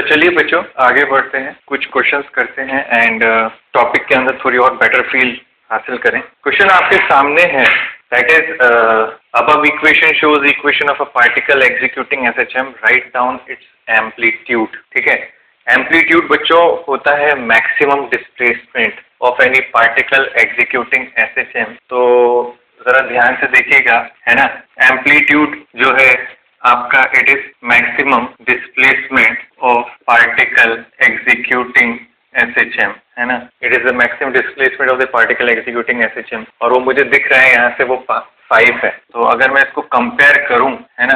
चलिए बच्चों आगे बढ़ते हैं, कुछ क्वेश्चंस करते हैं एंड टॉपिक के अंदर थोड़ी और बेटर फील हासिल करें। क्वेश्चन आपके सामने है, that is above equation shows equation of a particle executing SHM, write down its amplitude। ठीक है, एम्पलीट्यूड बच्चों होता है maximum displacement of any particle executing SHM। तो जरा ध्यान से देखिएगा, है ना, एम्पलीट्यूड जो है आपका it is maximum displacement of particle executing SHM, है ना, it is the maximum displacement of the particle executing SHM। और वो मुझे दिख रहा है यहाँ से वो 5 है। तो अगर मैं इसको कंपेयर करूं, है ना,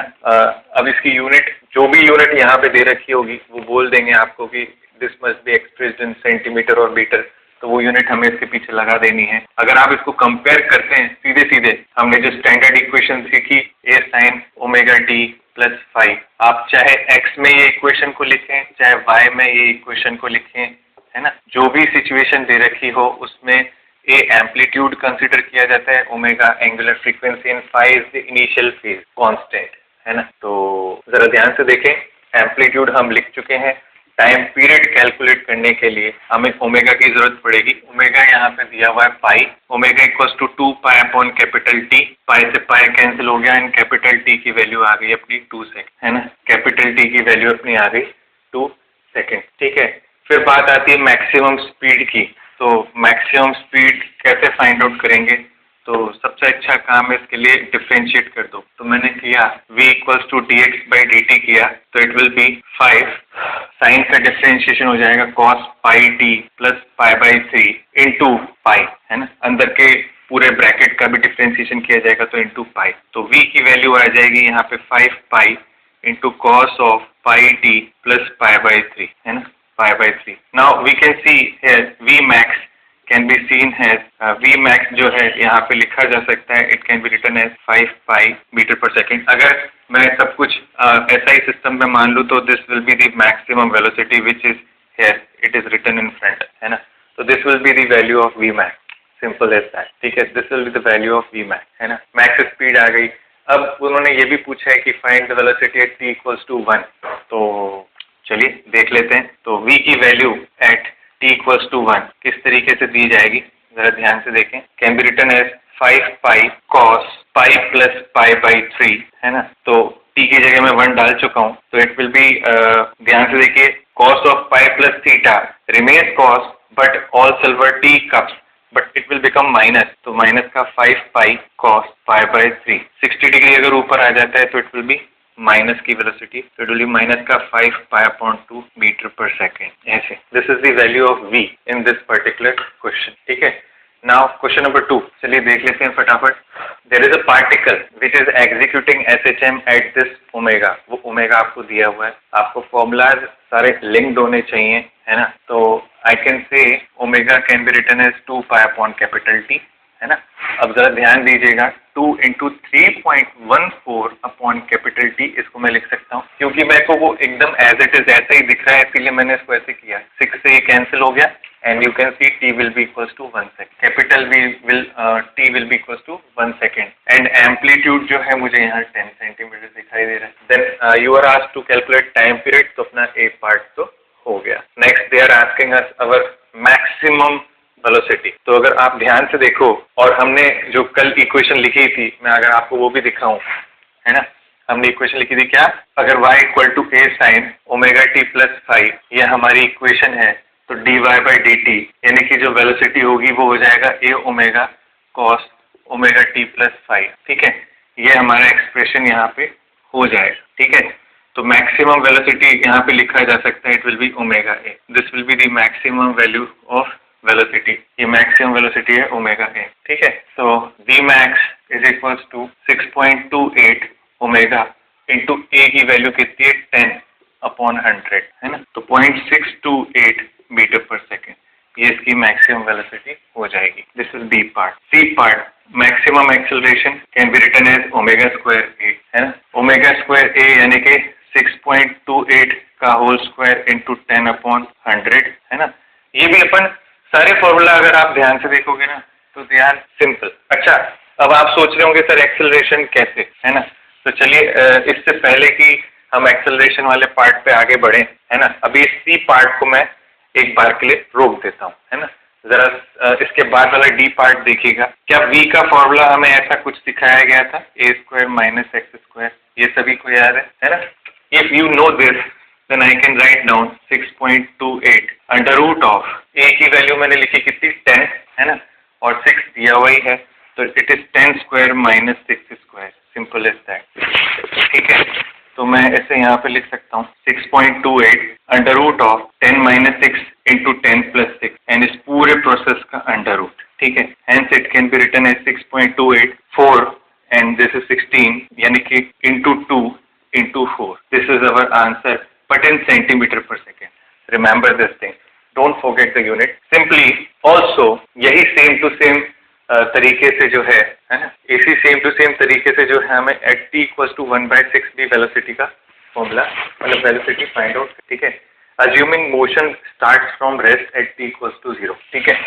अब इसकी यूनिट जो भी यूनिट यहाँ पे दे रखी होगी वो बोल देंगे आपको कि this must be expressed in centimetre और मीटर, तो वो यूनिट हमें इसके पीछे लगा देनी है। अगर आप इसको कंपेयर करते हैं सीधे सीधे, हमने जो स्टैंडर्ड इक्वेशन सीखी A sin omega t plus 5, आप चाहे x में ये इक्वेशन को लिखें चाहे y में ये इक्वेशन को लिखें, है ना, जो भी सिचुएशन दे रखी हो उसमें A एम्पलीट्यूड कंसिडर किया जाता है, omega angular frequency and phi is the initial phase constant, है ना। तो जरा ध्यान से देखें, एम्पलीट्यूड हम लिख चुके हैं। टाइम पीरियड कैलकुलेट करने के लिए हमें ओमेगा की जरूरत पड़ेगी। ओमेगा यहाँ पे दिया हुआ है pi, omega equals to 2 pi upon capital T, pi से पाई कैंसिल हो गया एंड कैपिटल टी की वैल्यू आ गई अपनी 2 सेकेंड, है ना, कैपिटल टी की वैल्यू अपनी आ गई 2 सेकेंड। ठीक है, फिर बात आती है मैक्सिमम स्पीड की। तो मैक्सिमम स्पीड कैसे फाइंड आउट करेंगे? तो सबसे अच्छा काम है इसके लिए डिफरेंशिएट कर दो। तो मैंने किया v इक्वल्स टू dx/dt किया, तो इट विल बी 5 साइन का डिफरेंशिएशन हो जाएगा cos pi t plus pi by 3 into pi, है ना, अंदर के पूरे ब्रैकेट का भी डिफरेंशिएशन किया जाएगा तो इंटू पाई। तो v की वैल्यू आ जाएगी यहाँ पे 5 pi into cos of pi t plus pi by 3, है ना, pi by 3। Now we can see here v max can be seen has v max जो है यहाँ पे लिखा जा सकता है, it can be written as 5 pi metre per second. अगर मैं सब कुछ ऐसा ही सिस्टम में मान लूँ तो this will be the maximum velocity which is here, it is written in front, है ना। तो this will be the value of v max, simple as that. ठीक है, this will be the value of v max, है ना, max speed आ गई। अब उन्होंने ये भी पूछा है कि find the velocity at t equals to 1, तो चलिए देख लेते हैं। तो v की value at t equals to 1 किस तरीके से दी जाएगी, जरा ध्यान से देखें। Can be written as 5 pi cos pi plus pi by 3, है ना। तो t की जगह मैं 1 डाल चुका हूँ, तो इट विल बी, ध्यान से देखिए, cos of pi plus theta remains cos but all silver t cups, but it will become minus, तो माइनस का 5 pi cos pi by 3। 60 degree अगर ऊपर आ जाता है तो इट विल बी माइनस की वेलोसिटी, तो इट विल बी माइनस का 5 pi upon 2 metre per second, ऐसे। This is the value of v in this particular question. ठीक है, नाउ क्वेश्चन नंबर 2, चलिए देख लेते हैं फटाफट। There is a particle which is executing SHM at this omega. वो ओमेगा आपको दिया हुआ है, आपको फॉर्मूलाज सारे लिंक्ड होने चाहिए, है ना। तो I can say omega can be written as 2 pi upon capital T, है ना। अब जरा ध्यान दीजिएगा, 2 इंटू 3.14 अपॉन कैपिटल टी, इसको मैं लिख सकता हूँ क्योंकि मेरे को वो एकदम एज इट इज ऐसे ही दिख रहा है, इसीलिए मैंने इसको ऐसे किया। 6 से ये कैंसिल हो गया and you can see t will be equals to 1 second, capital t will be equals to 1 second and amplitude जो है मुझे यहाँ 10 सेंटीमीटर दिखाई दे रहा है। Then you are asked to calculate time period, तो अपना एक पार्ट तो हो गया। Next they are asking us our maximum velocity. तो अगर आप ध्यान से देखो, और हमने जो कल इक्वेशन लिखी थी, मैं अगर आपको वो भी दिखाऊं, है ना, हमने इक्वेशन लिखी थी क्या, अगर y equal to a sine omega t plus 5, ये हमारी इक्वेशन है, तो dy बाई dt यानी कि जो वेलोसिटी होगी वो हो जाएगा a omega cos omega t plus 5। ठीक है, ये हमारा एक्सप्रेशन यहाँ पे हो जाएगा। ठीक है, तो मैक्सिमम वेलोसिटी यहाँ पे लिखा जा सकता है, it will be omega a, this will be the maximum value of velocity, ये मैक्सिमम वेलोसिटी है ओमेगा ए। ठीक है, तो v max is equals to 6.28 omega into A की वैल्यू कितनी है 10 अपॉन 100, है ना, तो 0.628 मीटर पर सेकेंड, ये इसकी मैक्सिमम वेलोसिटी हो जाएगी। This is B part. C part, maximum acceleration can be written as omega square A, है ना, ओमेगा स्क्वायर ए यानी कि 6.28 का होल स्क्वायर इंटू 10 अपॉन 100, है ना। ये भी अपन सारे फॉर्मूला अगर आप ध्यान से देखोगे ना तो ध्यान सिंपल। अच्छा, अब आप सोच रहे होंगे सर एक्सेलरेशन कैसे, है ना। तो चलिए इससे पहले कि हम एक्सेलरेशन वाले पार्ट पे आगे बढ़े, है ना। अभी सी पार्ट को मैं एक बार के लिए रोक देता हूँ, है ना। जरा इसके बाद वाला डी पार्ट देखिएगा। क्या वी का फॉर्मूला हमें ऐसा कुछ दिखाया गया था, A square minus x square, ये सभी को याद है ना। If you know this then I can write down 6.28 under root of A की वैल्यू मैंने लिखी कितनी 10, है ना, और 6 दिया हुआ ही है, तो it is 10 square minus 6 square, simple as that. ठीक है, तो मैं ऐसे यहाँ पे लिख सकता हूँ 6.28 under root of 10 minus 6 into 10 plus 6 and इस पूरे प्रोसेस का अंडर रूट। ठीक है, hence it can be written as 6.28 4 and this is 16 यानी कि into 2 into 4। This is our answer but in centimetre per second. Remember this thing, don't forget the unit. Simply also यही same to same तरीके से जो है ना, इसी same to same तरीके से जो है हमें एट टी इक्वल्स टू 1/6 भी वेलोसिटी का फॉर्मूला, मतलब वेलोसिटी फाइंड आउट। ठीक है, assuming motion starts from rest at T equals to 0। ठीक है,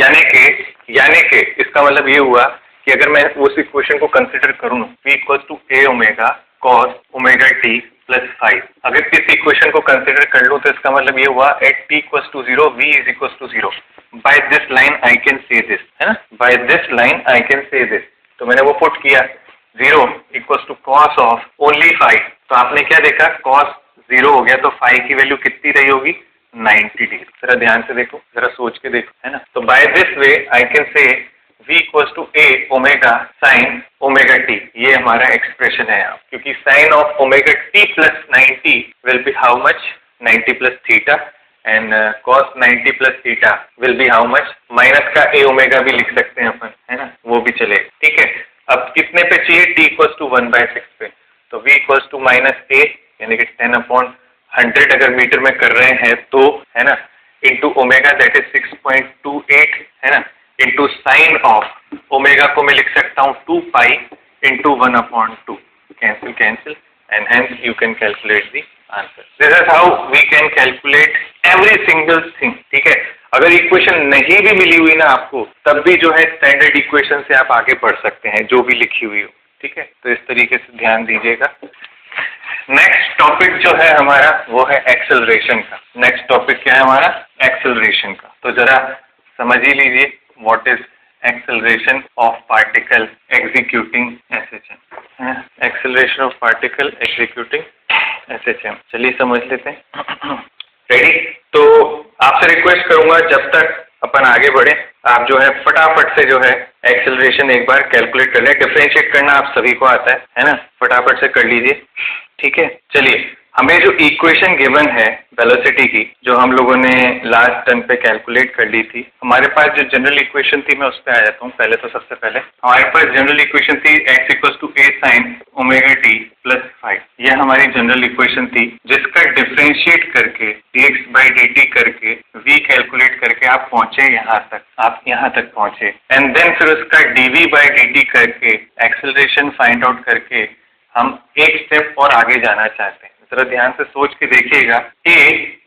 यानी कि इसका मतलब ये हुआ कि अगर मैं उस इक्वेशन को कंसिडर करूं v equals to A omega cos omega T plus 5, अगर इस इक्वेशन को कंसिडर कर लूं तो इसका मतलब ये हुआ at T equals to 0 v is equals to 0। By this line I can say this, है ना, by this line I can say this. तो मैंने वो पुट किया 0 equals to cos of only 5, तो आपने क्या देखा, कॉस 0 हो गया तो 5 की वैल्यू कितनी रही होगी, 90 डिग्री। जरा ध्यान से देखो, जरा सोच के देखो, है ना। तो by this way I can say v equals to A omega sine omega T, ये हमारा एक्सप्रेशन है यहाँ, क्योंकि sine of omega T plus 90 will be how much, 90 plus theta, and cos 90 plus theta will be how much, minus का A omega भी लिख सकते हैं अपन, है ना, वो भी चले। ठीक है, अब कितने पे चाहिए, t इक्वल्स टू 1/6 पे, तो v इक्वल्स टू माइनस ए यानी कि 10/100 अगर मीटर में कर रहे हैं तो, है ना, इंटू ओमेगा दैट इज 6.28, है ना, इंटू साइन ऑफ ओमेगा को मैं लिख सकता हूँ 2 pi into 1/2, cancel cancel, and hence you can calculate the answer. This is how we can calculate every single thing. ठीक है, अगर इक्वेशन नहीं भी मिली हुई ना आपको, तब भी जो है स्टैंडर्ड इक्वेशन से आप आगे बढ़ सकते हैं, जो भी लिखी हुई हो। ठीक है, तो इस तरीके से ध्यान दीजिएगा। नेक्स्ट टॉपिक जो है हमारा वो है एक्सेलरेशन का। नेक्स्ट टॉपिक क्या है हमारा, एक्सेलरेशन का। तो जरा समझ ही लीजिए what is acceleration of particle executing SHM, acceleration of particle executing SHM। चलिए समझ लेते हैं। रेडी? तो आपसे रिक्वेस्ट करूंगा जब तक अपन आगे बढ़े, आप जो है फटाफट से जो है एक्सेलरेशन एक बार कैलकुलेट कर लें। डिफरेंशिएट करना आप सभी को आता है ना, फटाफट से कर लीजिए। ठीक है, चलिए हमें जो इक्वेशन गिवन है वेलोसिटी की, जो हम लोगों ने लास्ट टर्म पे कैलकुलेट कर ली थी, हमारे पास जो जनरल इक्वेशन थी, मैं उस पर आ जाता हूँ पहले। तो सबसे पहले हमारे पास जनरल इक्वेशन थी x equals to A sine omega T plus 5। यह हमारी जनरल इक्वेशन थी, जिसका डिफरेंशिएट करके dx बाई dt करके v कैलकुलेट करके आप पहुंचे यहाँ तक, आप यहाँ तक पहुंचे, एंड देन फिर उसका dv बाई dt करके एक्सेलरेशन फाइंड आउट करके हम एक स्टेप और आगे जाना चाहते हैं। जरा ध्यान से सोच के देखिएगा, a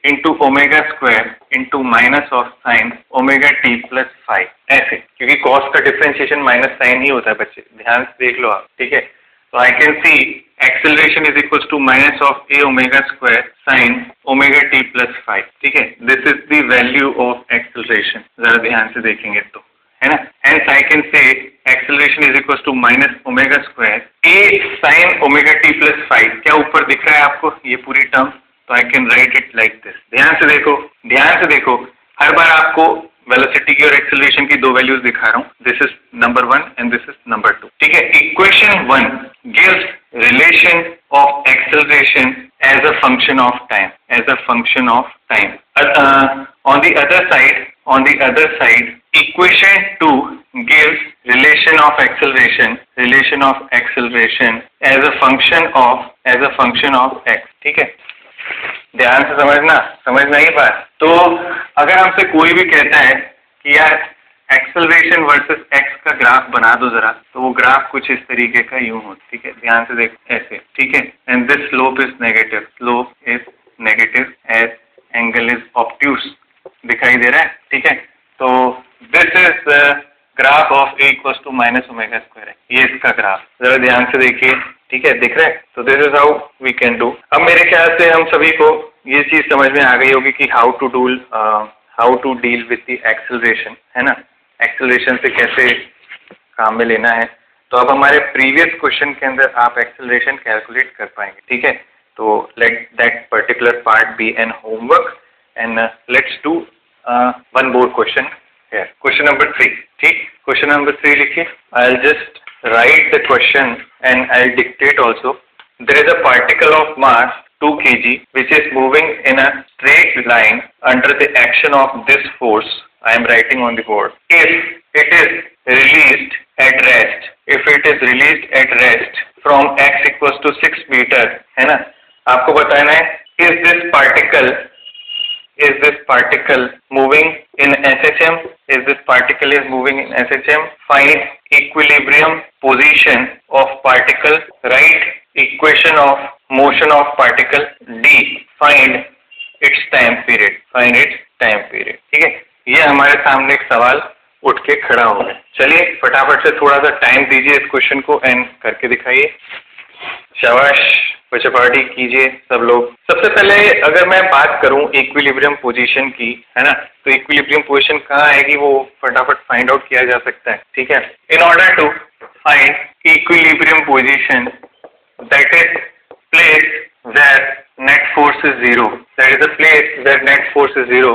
into omega square into minus of sine omega T plus 5, ऐसे, क्योंकि कॉस का डिफरेंशिएशन माइनस साइन ही होता है बच्चे, ध्यान से देख लो आप। ठीक है, तो I can see acceleration is equal to minus of a omega square sine omega T plus 5। ठीक है, this is the value of acceleration. जरा ध्यान से देखेंगे तो, है ना, hence I can say acceleration is equal to minus omega square a sine omega T plus 5। क्या ऊपर दिख रहा है आपको ये पूरी टर्म? तो I can right it like this. ध्यान से देखो, ध्यान से देखो, हर बार आपको वेलोसिटी की और एक्सेलरेशन की दो वैल्यूज दिखा रहा हूँ। This is number 1 and this is number 2। ठीक है, equation 1 gives relation of acceleration as a function of time, as a function of time. On the other side equation 2 gives relation of acceleration as a function of x। ठीक है, ध्यान से समझना ही बात। तो अगर हमसे कोई भी कहता है कि यार एक्सेलरेशन वर्सेस एक्स का ग्राफ बना दो जरा, तो वो ग्राफ कुछ इस तरीके का यूं हो। ठीक है, ध्यान से देख, ऐसे। ठीक है, and this slope is negative as angle is obtuse, दिखाई दे रहा है। ठीक है, तो this is graph of a equals to minus omega square है, ये इसका ग्राफ, जरा ध्यान से देखिए, ठीक है, दिख रहा है। तो this is how we can do. अब मेरे ख्याल से हम सभी को ये चीज समझ में आ गई होगी कि how to deal with the acceleration, है ना, एक्सेलरेशन से कैसे काम में लेना है। तो अब हमारे प्रीवियस क्वेश्चन के अंदर आप एक्सेलरेशन कैलकुलेट कर पाएंगे, ठीक है। तो let that particular part be an homework and let's do one more question here, question number 3, ठीक। क्वेश्चन नंबर 3 लिखिए। I will just write the question and I'll dictate also. There is a particle of mass 2 kg which is moving in a straight line under the action of this force. I am writing on the board. If it is released at rest from x equals to 6 meter, है ना, आपको बताना है is this particle moving in SHM? Is this particle is moving in SHM? Find equilibrium position of particle. Write equation of motion of particle. D. Find its time period. ठीक है, ये हमारे सामने एक सवाल उठ के खड़ा हो गया। चलिए फटाफट से थोड़ा सा टाइम दीजिए इस क्वेश्चन को एंड करके दिखाइए। शाबाश, पचपार्टी कीजिए सब लोग। सबसे पहले अगर मैं बात करूं इक्विलिब्रियम पोजीशन की, है ना, तो इक्विलिब्रियम पोजीशन कहाँ है कि वो फटाफट फाइंड आउट किया जा सकता है, ठीक है। In order to find equilibrium position that is place where net force is zero, that is the place where net force is zero.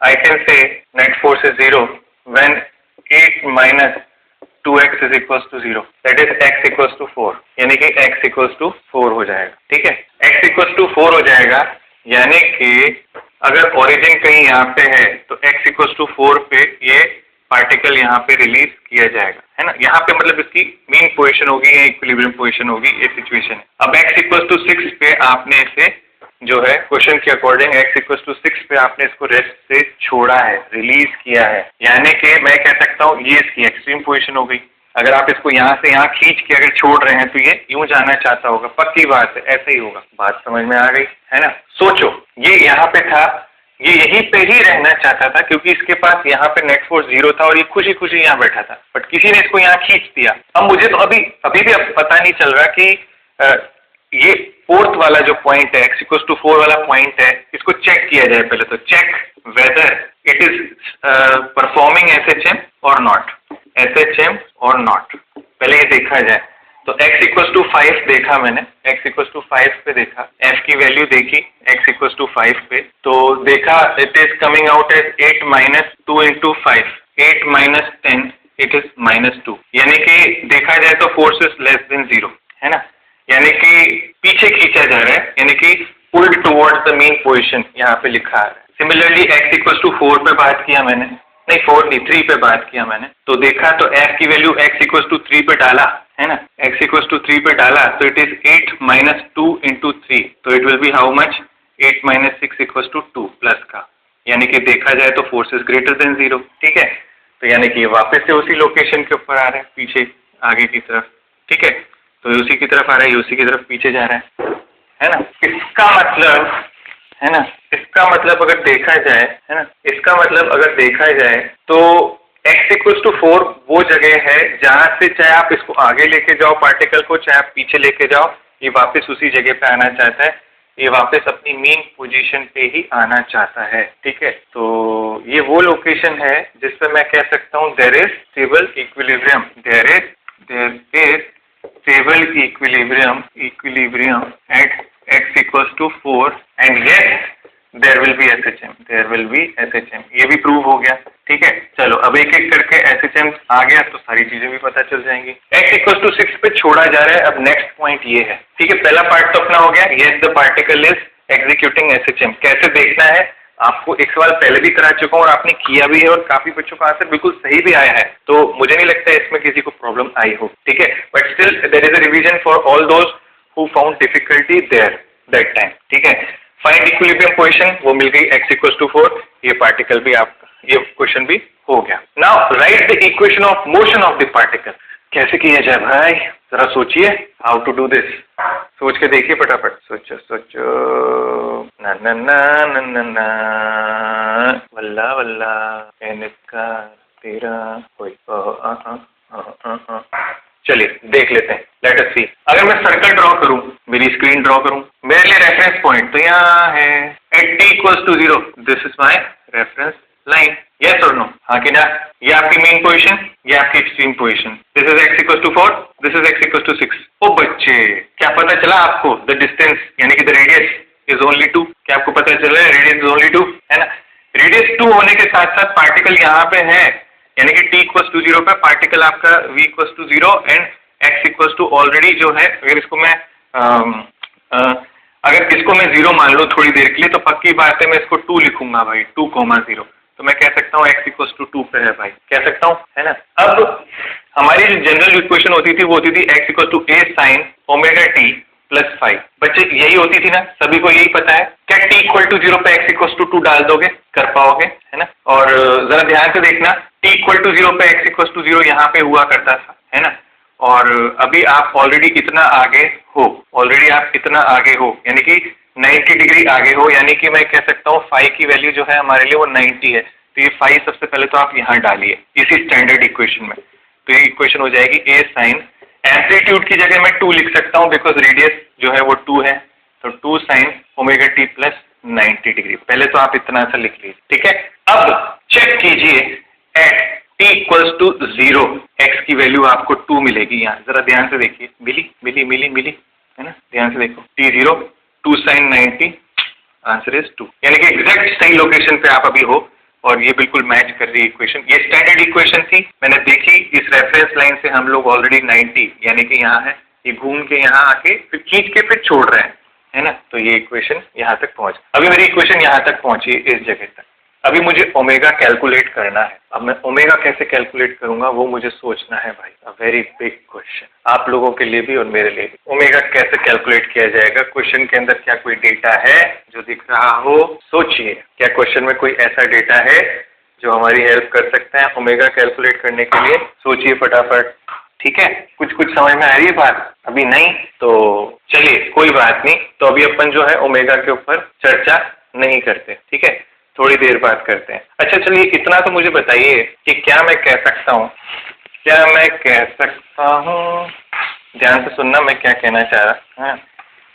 I can say net force is zero when 8 minus 2x is equals to 0, that is x equals to 4, यानी कि x equals to 4 हो जाएगा, ठीक है। x equals to 4 हो जाएगा, यानी कि अगर ओरिजिन कहीं यहाँ पे है तो x equals to 4 पे ये पार्टिकल यहाँ पे रिलीज किया जाएगा, है ना। यहाँ पे मतलब इसकी मीन पोजीशन होगी या इक्विलिब्रियम पोजीशन होगी, ये सिचुएशन है। अब x equals to 6 पे आपने इसे जो है क्वेश्चन के अकॉर्डिंग x equals to 6 पे आपने इसको रेस्ट से छोड़ा है, रिलीज किया है, यानी कि मैं कह सकता हूँ ये इसकी एक्सट्रीम पोजीशन हो गई। अगर आप इसको यहाँ से यहाँ खींच के अगर छोड़ रहे हैं तो ये यूं जाना चाहता होगा, पक्की बात है, ऐसे ही होगा। बात समझ में आ गई, है ना। सोचो, ये यहाँ पे था, ये यहीं पे ही रहना चाहता था क्योंकि इसके पास यहाँ पे नेट फोर्स 0 था और ये खुशी खुशी यहाँ बैठा था, बट किसी ने इसको यहाँ खींच दिया। अब मुझे तो अभी भी पता नहीं चल रहा कि ये फोर्थ वाला जो पॉइंट है x equals to 4 वाला पॉइंट है, इसको चेक किया जाए पहले। तो check whether it is performing SHM or not, SHM or not, पहले ये देखा जाए। तो x equals to 5 देखा मैंने, x equals to 5 पे देखा, f की वैल्यू देखी x equals to 5 पे, तो देखा it is coming out as 8 minus 2 into 5, 8 minus 10 it is -2, यानी कि देखा जाए तो फोर्स इज लेस देन 0, है ना, यानी कि पीछे खींचा जा रहा है, यानी कि pulled towards the main position यहाँ पे लिखा है। सिमिलरली x equals to 4 पे बात किया मैंने, नहीं 4 नहीं 3 पे बात किया मैंने, तो देखा तो f की वैल्यू x equals to 3 पे डाला, है ना, x equals to 3 पे डाला तो इट इज 8 minus 2 into 3, तो it will be how much, 8 minus 6 equals to 2 plus का, यानी कि देखा जाए तो फोर्स इज ग्रेटर देन 0, ठीक है। तो यानी कि वापस से उसी लोकेशन के ऊपर आ रहा है, पीछे आगे की तरफ, ठीक है। तो उसी की तरफ आ रहा है, उसी की तरफ पीछे जा रहा है ना। इसका मतलब, है ना, इसका मतलब अगर देखा जाए, है ना, इसका मतलब अगर देखा जाए तो x equals to 4 वो जगह है जहां से चाहे आप इसको आगे लेके जाओ पार्टिकल को, चाहे आप पीछे लेके जाओ, ये वापस उसी जगह पे आना चाहता है, ये वापस अपनी मेन पोजीशन पे ही आना चाहता है, ठीक है। तो ये वो लोकेशन है जिस पे मैं कह सकता हूँ there is stable equilibrium, there is stable equilibrium at x equals to 4 and yes there will be SHM, ये भी प्रूव हो गया, ठीक है। चलो अब एक एक करके SHM आ गया तो सारी चीजें भी पता चल जाएंगी। x equals to 6 पे छोड़ा जा रहा है, अब नेक्स्ट पॉइंट ये है, ठीक है। पहला पार्ट तो अपना हो गया, yes the particle is executing SHM। कैसे देखना है आपको एक सवाल पहले भी करा चुका हूँ और आपने किया भी है और काफी बच्चों का आंसर बिल्कुल सही भी आया है, तो मुझे नहीं लगता है इसमें किसी को प्रॉब्लम आई हो, ठीक है। But still there is a revision for all those who found difficulty there that time, ठीक है। फाइंड इक्विलिब्रियम पोजीशन वो मिल गई x equals to 4, ये पार्टिकल भी आपका, ये क्वेश्चन भी हो गया। Now right the equation of motion of the particle. कैसे किया जाए भाई, जरा सोचिए, हाउ टू डू दिस, सोच के देखिए फटाफट, सोचो ना ना ना ना ना ना, वल्ला वल्ला, 13 कोई चलिए देख लेते हैं, लेट अस सी। अगर मैं सर्कल ड्रॉ करूं, मेरी स्क्रीन ड्रॉ करूं, मेरे लिए रेफरेंस पॉइंट तो यहाँ है at t equals to 0, this is my reference line, yes or no, हाँ कि ना? ये आपकी मेन पोजीशन, ये आपकी extreme position, this is x equals to 4, this is x equals to 6। ओ बच्चे, क्या पता चला आपको? द डिस्टेंस यानी कि द रेडियस इज ओनली 2। क्या आपको पता चल रहा है रेडियस इज ओनली 2, है ना? रेडियस 2 होने के साथ साथ पार्टिकल यहाँ पे है, यानी कि t इक्वल्स टू 0 पे पार्टिकल आपका v equals to 0 and x equals to already जो है, अगर इसको मैं अगर इसको मैं 0 मान लूँ थोड़ी देर के लिए, तो पक्की बात है मैं इसको 2 लिखूंगा भाई, 2,0, तो मैं कह सकता हूँ x इक्वल्स टू 2 पे है भाई, कह सकता हूँ, है ना? अब हमारी जो जनरल इक्वेशन होती थी वो होती थी x equal to a sin omega t plus 5। बच्चे यही होती थी ना, सभी को यही पता है। क्या t इक्वल टू 0 पे x इक्वल टू 2 डाल दोगे, कर पाओगे, है ना? और जरा ध्यान से देखना, t इक्वल टू 0 पे x इक्वल टू 0 यहाँ पे हुआ करता था, है ना? और अभी आप ऑलरेडी इतना आगे हो, ऑलरेडी आप इतना आगे हो, यानी कि 90 डिग्री आगे हो, यानी कि मैं कह सकता हूँ फाई की वैल्यू जो है हमारे लिए वो 90 है। तो ये फाई सबसे पहले तो आप यहाँ डालिए इसी स्टैंडर्ड इक्वेशन में, तो ये इक्वेशन हो जाएगी a साइन, एम्पलीट्यूड की जगह मैं 2 लिख सकता हूँ बिकॉज रेडियस जो है वो 2 है, तो 2 sign omega t plus 90 degree. पहले तो आप इतना सा लिख लीजिए, ठीक है? अब चेक कीजिए at t equals to 0 x की वैल्यू आपको 2 मिलेगी। यहाँ जरा ध्यान से देखिए, मिली, है ना? ध्यान से देखो, t0 2 साइन 90, आंसर इज 2, यानी कि एग्जैक्ट सही लोकेशन पे आप अभी हो और ये बिल्कुल मैच कर रही इक्वेशन। ये स्टैंडर्ड इक्वेशन थी, मैंने देखी इस रेफरेंस लाइन से हम लोग ऑलरेडी 90 यानी कि यहाँ है, ये घूम के यहाँ आके फिर खींच के फिर छोड़ रहे हैं, है ना? तो ये इक्वेशन यहाँ तक पहुंच, अभी मेरी इक्वेशन यहाँ तक पहुंची इस जगह तक। अभी मुझे ओमेगा कैलकुलेट करना है। अब मैं ओमेगा कैसे कैलकुलेट करूंगा वो मुझे सोचना है भाई, अ वेरी बिग क्वेश्चन, आप लोगों के लिए भी और मेरे लिए भी। ओमेगा कैसे कैलकुलेट किया जाएगा? क्वेश्चन के अंदर क्या कोई डेटा है जो दिख रहा हो? सोचिए, क्या क्वेश्चन में कोई ऐसा डेटा है जो हमारी हेल्प कर सकता है ओमेगा कैलकुलेट करने के लिए? सोचिए फटाफट, ठीक है? कुछ समझ में आ रही है बात? अभी नहीं तो चलिए कोई बात नहीं, तो अभी अपन जो है ओमेगा के ऊपर चर्चा नहीं करते, ठीक है? थोड़ी देर बात करते हैं। अच्छा चलिए, इतना तो मुझे बताइए कि क्या मैं कह सकता हूँ, ध्यान से सुनना मैं क्या कहना चाह रहा हूँ।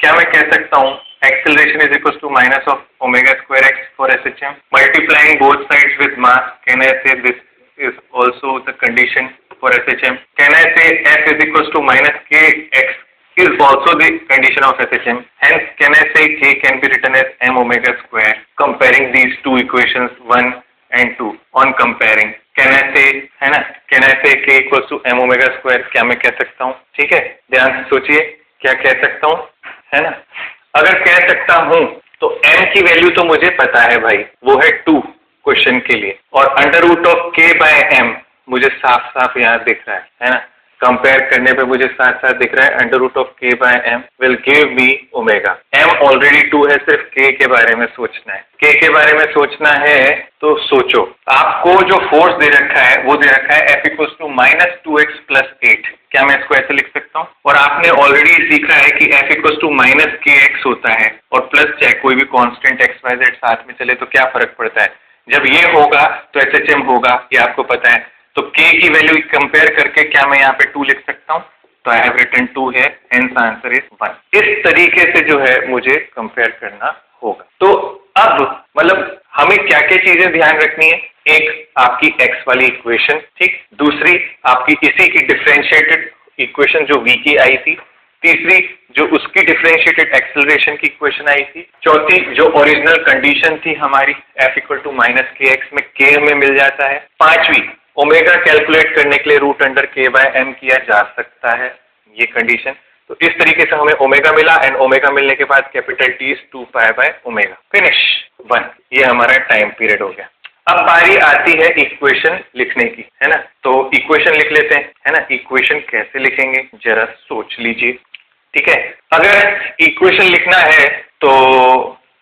क्या मैं कह सकता हूँ acceleration is equal to minus of omega square x for SHM multiplying both sides with mass? Can I say this is also the condition for SHM? Can I say F is equal to minus k x is also the condition of SHM. Hence, can I say K can be written as m omega square? Comparing these two equations 1 and 2. On comparing, can I say, है ना? Can I say K equals to m omega square? क्या मैं कह सकता हूँ? ठीक है, ध्यान से सोचिए, क्या कह सकता हूँ, है ना? अगर कह सकता हूँ तो m की वैल्यू तो मुझे पता है भाई, वो है 2 क्वेश्चन के लिए, और under root of K by m मुझे साफ साफ यहाँ दिख रहा है ना? कंपेयर करने पे मुझे साथ साथ दिख रहा है under root of K by m will give me omega. m already 2 है, सिर्फ K के बारे में सोचना है। K के बारे में सोचना है तो सोचो, आपको जो फोर्स दे रखा है वो दे रखा है F equals to minus 2x plus 8। क्या मैं इसको ऐसे लिख सकता हूँ? और आपने ऑलरेडी सीखा है कि F equals to minus KX होता है, और प्लस चाहे कोई भी कांस्टेंट XYZ साथ में चले तो क्या फर्क पड़ता है? जब ये होगा तो SHM होगा, ये आपको पता है। तो K की वैल्यू कंपेयर करके क्या मैं यहाँ पे 2 लिख सकता हूँ? तो आई हैव रिटन 2 है, हेंस आंसर इज 1। इस तरीके से जो है मुझे कंपेयर करना होगा। तो अब मतलब हमें क्या क्या चीजें ध्यान रखनी है? एक आपकी x वाली इक्वेशन, ठीक, दूसरी आपकी इसी की डिफरेंशिएटेड इक्वेशन जो v की आई थी, तीसरी जो उसकी डिफरेंशिएटेड एक्सेलरेशन की इक्वेशन आई थी, चौथी जो ओरिजिनल कंडीशन थी हमारी F equal to minus KX में K हमें मिल जाता है, पांचवी ओमेगा कैलकुलेट करने के लिए root under K by m किया जा सकता है, ये कंडीशन। तो इस तरीके से हमें ओमेगा मिला, एंड ओमेगा मिलने के बाद capital T is 2 pi by omega, finish 1। ये हमारा टाइम पीरियड हो गया। अब बारी आती है इक्वेशन लिखने की, है ना? तो इक्वेशन लिख लेते हैं, है ना? इक्वेशन कैसे लिखेंगे जरा सोच लीजिए, ठीक है? अगर इक्वेशन लिखना है तो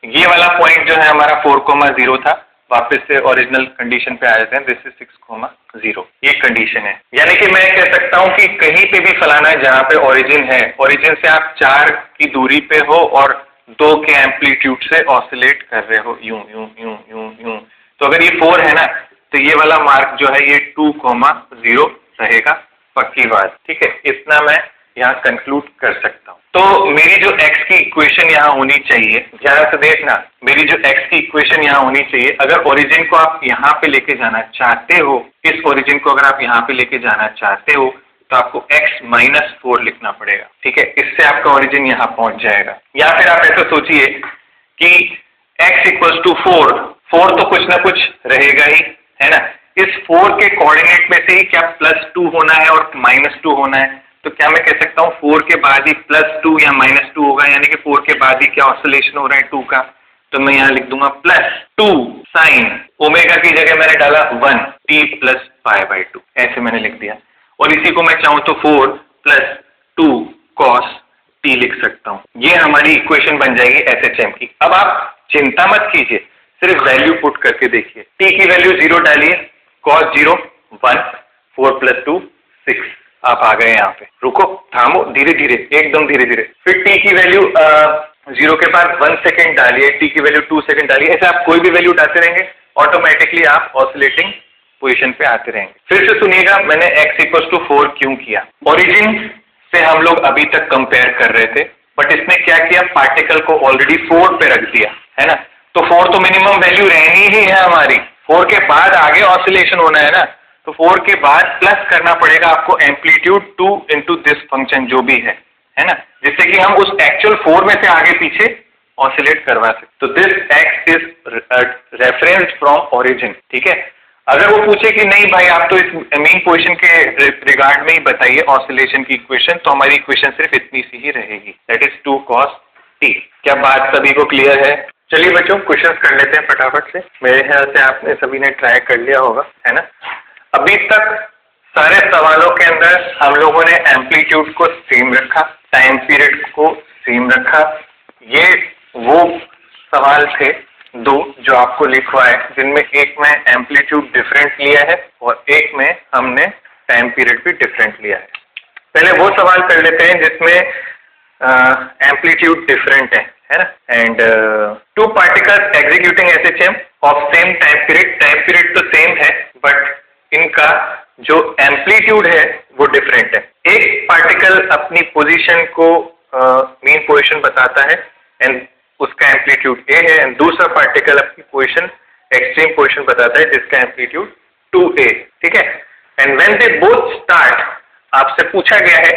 ये वाला पॉइंट जो है हमारा 4,0 था, वापस से ओरिजिनल कंडीशन पे आ जाते हैं, दिस इज 6,0, ये कंडीशन है। यानी कि मैं कह सकता हूं कि कहीं पे भी फलाना जहां पे ओरिजिन है, ओरिजिन से आप 4 की दूरी पे हो और 2 के एम्पलीट्यूड से ऑसिलेट कर रहे हो, यूं यूं यूं यूं यूं। तो अगर ये 4 है ना, तो ये वाला मार्क जो है ये 2,0 रहेगा, पक्की बात, ठीक है। इतना मैं यहाँ कंक्लूड कर सकता हूँ। तो मेरी जो x की इक्वेशन यहाँ होनी चाहिए, ध्यान से देखना, मेरी जो x की इक्वेशन यहाँ होनी चाहिए, अगर ओरिजिन को आप यहाँ पे लेके जाना चाहते हो, इस ओरिजिन को अगर आप यहाँ पे लेके जाना चाहते हो तो आपको x-4 लिखना पड़ेगा, ठीक है। इससे आपका ओरिजिन यहाँ पहुंच जाएगा। या फिर आप ऐसा सोचिए कि x = 4 तो कुछ ना कुछ रहेगा ही, है ना। इस 4 के कोऑर्डिनेट में से ही क्या +2 होना है और -2 होना है, तो क्या मैं कह सकता हूँ 4 के बाद ही +2 या -2 होगा, यानी कि 4 के बाद ही क्या ऑसिलेशन हो रहा है 2 का, तो मैं यहाँ लिख दूंगा +2 sin ओमेगा की जगह मैंने डाला 1 t + π/2, ऐसे मैंने लिख दिया। और इसी को मैं चाहूँ तो 4 + 2 cos t लिख सकता हूँ। ये हमारी इक्वेशन बन जाएगी SHM की। अब आप चिंता मत कीजिए, सिर्फ वैल्यू पुट करके देखिए। t की वैल्यू 0 डालिए, cos 0 1, 4 + 2 6, आप आ गए यहाँ पे। रुको, थामो, धीरे धीरे, एकदम धीरे धीरे। फिर t की वैल्यू 0 के बाद 1 सेकेंड डालिए, t की वैल्यू 2 सेकेंड डालिए। ऐसे आप कोई भी वैल्यू डालते रहेंगे, ऑटोमेटिकली आप ऑसिलेटिंग पोजीशन पे आते रहेंगे। फिर से सुनिएगा, मैंने x = 4 क्यों किया। ओरिजिन से हम लोग अभी तक कंपेयर कर रहे थे, बट इसने क्या किया, पार्टिकल को ऑलरेडी 4 पे रख दिया, है ना। तो 4 तो मिनिमम वैल्यू रहनी ही है हमारी, 4 के बाद आगे ऑसिलेशन होना है ना, तो 4 के बाद प्लस करना पड़ेगा आपको एम्पलीट्यूड 2 into दिस फंक्शन जो भी है ना, जिससे कि हम उस एक्चुअल 4 में से आगे पीछे ऑसिलेट करवा सकते। तो this x is reference from origin, ठीक है। अगर वो पूछे कि नहीं भाई आप तो इस मीन पोजीशन के रिगार्ड में ही बताइए ऑसिलेशन की इक्वेशन, तो हमारी इक्वेशन सिर्फ इतनी सी ही रहेगी, दैट इज 2 cos t। क्या बात सभी को क्लियर है? चलिए बच्चों, क्वेश्चंस कर लेते हैं फटाफट से। मेरे ख्याल से आपने सभी ने ट्राई कर लिया होगा, है ना। अभी तक सारे सवालों के अंदर हम लोगों ने एम्पलीट्यूड को सेम रखा, टाइम पीरियड को सेम रखा। ये वो सवाल थे 2 जो आपको लिखवाए, जिनमें एक में एम्पलीट्यूड डिफरेंट लिया है और एक में हमने टाइम पीरियड भी डिफरेंट लिया है। पहले वो सवाल कर लेते हैं जिसमें एम्पलीट्यूड डिफरेंट है ना। And 2 particles executing SHM of same time period तो सेम है, बट इनका जो एम्पलीट्यूड है वो डिफरेंट है। एक पार्टिकल अपनी पोजीशन को मीन पोजीशन बताता है एंड उसका एम्पलीट्यूड A है, एंड दूसरा पार्टिकल अपनी पोजीशन एक्सट्रीम पोजीशन बताता है जिसका एम्पलीट्यूड 2A, ठीक है। And when they both start, आपसे पूछा गया है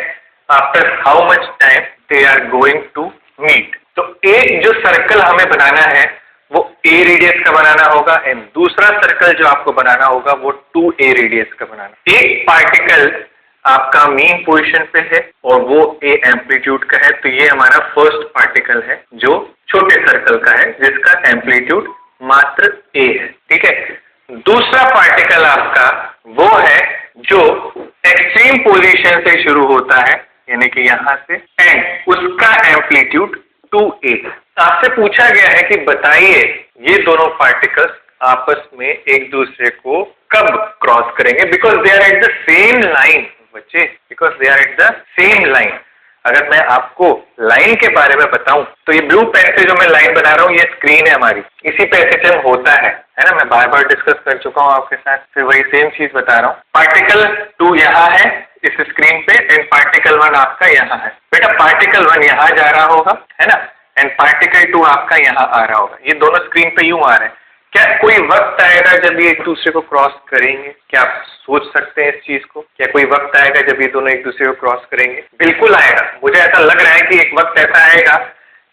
after how much time they are going to meet. तो एक जो सर्कल हमें बनाना है वो A रेडियस का बनाना होगा एंड दूसरा सर्कल जो आपको बनाना होगा वो 2A रेडियस का बनाना। एक पार्टिकल आपका मीन पोजीशन पे है और वो A एम्पलीट्यूड का है, तो ये हमारा फर्स्ट पार्टिकल है जो छोटे सर्कल का है जिसका एम्पलीट्यूड मात्र A है, ठीक है। दूसरा पार्टिकल आपका वो है जो एक्सट्रीम पोजीशन से शुरू होता है, यानी कि यहां से, एंड उसका एम्पलीट्यूड 2A। आपसे पूछा गया है कि बताइए ये दोनों पार्टिकल्स आपस में एक दूसरे को कब क्रॉस करेंगे, because they are at the same line बच्चे, because they are at the same line. अगर मैं आपको लाइन के बारे में बताऊं तो ये ब्लू पेन से जो मैं लाइन बना रहा हूं ये स्क्रीन है हमारी, इसी पे SHM होता है ना। मैं बार बार डिस्कस कर चुका हूं आपके साथ, फिर वही सेम चीज बता रहा हूं। पार्टिकल 2 यहाँ है इस स्क्रीन पे एंड पार्टिकल 1 आपका यहाँ है। बेटा पार्टिकल 1 यहाँ जा रहा होगा, है ना, एंड पार्टिकल 2 आपका यहाँ आ रहा होगा। ये दोनों स्क्रीन पे यूं आ रहे हैं। क्या कोई वक्त आएगा जब ये एक दूसरे को क्रॉस करेंगे? क्या आप सोच सकते हैं इस चीज को? क्या कोई वक्त आएगा जब ये दोनों एक दूसरे को क्रॉस करेंगे? बिल्कुल आएगा। मुझे ऐसा लग रहा है कि एक वक्त ऐसा आएगा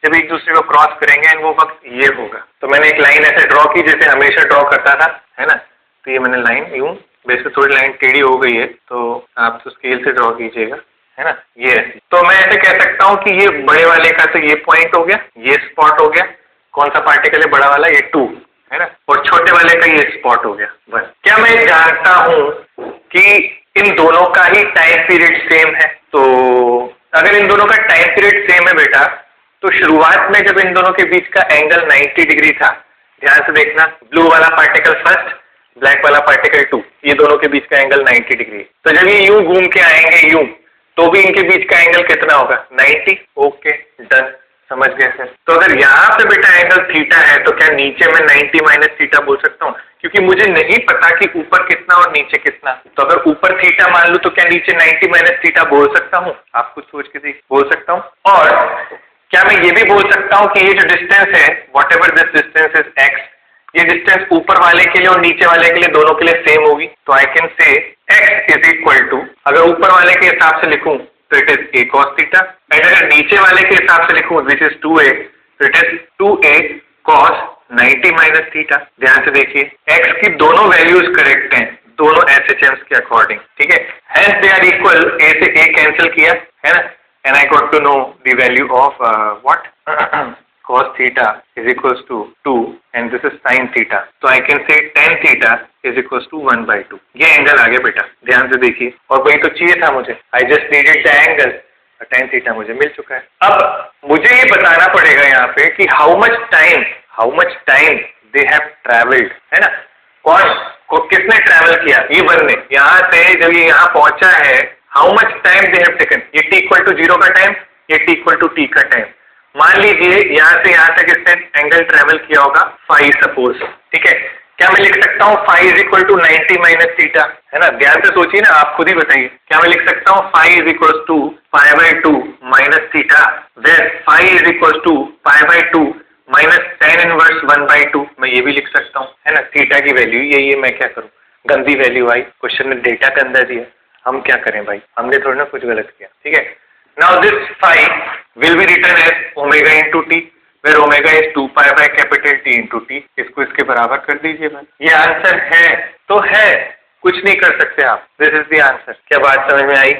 जब एक दूसरे को क्रॉस करेंगे एंड वो वक्त ये होगा। तो मैंने एक लाइन ऐसे ड्रॉ की जैसे हमेशा ड्रॉ करता था, है ना। तो ये मैंने लाइन यूं, वैसे थोड़ी लाइन टेढ़ी हो गई है तो आप तो स्केल से ड्रॉ कीजिएगा, है ना। ये तो मैं ऐसे कह सकता हूँ कि ये बड़े वाले का तो ये पॉइंट हो गया, ये स्पॉट हो गया। कौन सा पार्टिकल है बड़ा वाला? ये 2, है ना, और छोटे वाले का ये स्पॉट हो गया, बस। क्या मैं जानता हूं कि इन दोनों का ही टाइम पीरियड सेम है? तो अगर इन दोनों का टाइम पीरियड सेम है बेटा, तो शुरुआत में जब इन दोनों के बीच का एंगल 90 डिग्री था, ध्यान से देखना, ब्लू वाला पार्टिकल फर्स्ट, ब्लैक वाला पार्टिकल 2, ये दोनों के बीच का एंगल 90 डिग्री। तो जब ये यूं घूम के आएंगे यूं, तो भी इनके बीच का एंगल कितना होगा? 90। ओके, डन, समझ समझ गए सर? तो अगर यहाँ पे बेटा एंगल थीटा है तो क्या नीचे में 90 माइनस थीटा बोल सकता हूँ? क्योंकि मुझे नहीं पता कि ऊपर कितना और नीचे कितना। तो अगर ऊपर थीटा मान लूँ तो क्या नीचे 90 माइनस थीटा बोल सकता हूँ? आप कुछ सोच के देख, बोल सकता हूँ। और क्या मैं ये भी बोल सकता हूँ कि ये जो डिस्टेंस है, what ever this distance is x, ये डिस्टेंस ऊपर वाले के लिए और नीचे वाले के लिए दोनों के लिए सेम होगी। तो I can say x is equal to, अगर ऊपर वाले के हिसाब से लिखूं तो it is a cos theta, and अगर नीचे वाले के हिसाब से लिखूं विच इज 2a, तो it is 2a cos 90 minus theta. ध्यान से देखिए, x की दोनों वैल्यूज करेक्ट हैं, दोनों SHMs के अकॉर्डिंग, ठीक है। Hence they are equal, a से a कैंसिल किया है ना, and I got to know the value of what cos theta is equals to 2 and this is sin theta, so I can say tan theta is equals to 1/2। ये angle आ गया बेटा, ध्यान से देखिए, और वही तो चाहिए था मुझे, I just needed the angle, tan theta मुझे मिल चुका है। अब मुझे ये बताना पड़ेगा यहाँ पे कि how much time they have traveled, है ना, किसने ट्रैवल किया, ये वन ने, यहाँ से जब ये यहाँ पहुंचा है, how much time they have taken, ये t equal to 0 का टाइम, ये t equal to t का टाइम। मान लीजिए यहाँ से यहाँ तक इसने एंगल ट्रेवल किया होगा फाई सपोज, ठीक है। क्या मैं लिख सकता हूँ phi is equal to 90 minus theta, है ना? ध्यान से सोचिए ना, आप खुद ही बताइए, क्या मैं लिख सकता हूँ phi is equal to π/2 minus theta, where phi is equal to π/2 minus tan inverse 1/2, मैं ये भी लिख सकता हूँ, है ना। थीटा की वैल्यू यही है, मैं क्या करूँ, गंदी वैल्यू आई, क्वेश्चन में डेटा गंदा दिया, हम क्या करें भाई, हमने थोड़ा ना कुछ गलत किया, ठीक है। Now this phi will be written as omega into t, where omega is 2 pi by capital T into t। इसको इसके बराबर कर दीजिए भाई, ये आंसर है तो है, कुछ नहीं कर सकते आप, दिस इज द आंसर। क्या बात समझ में आई?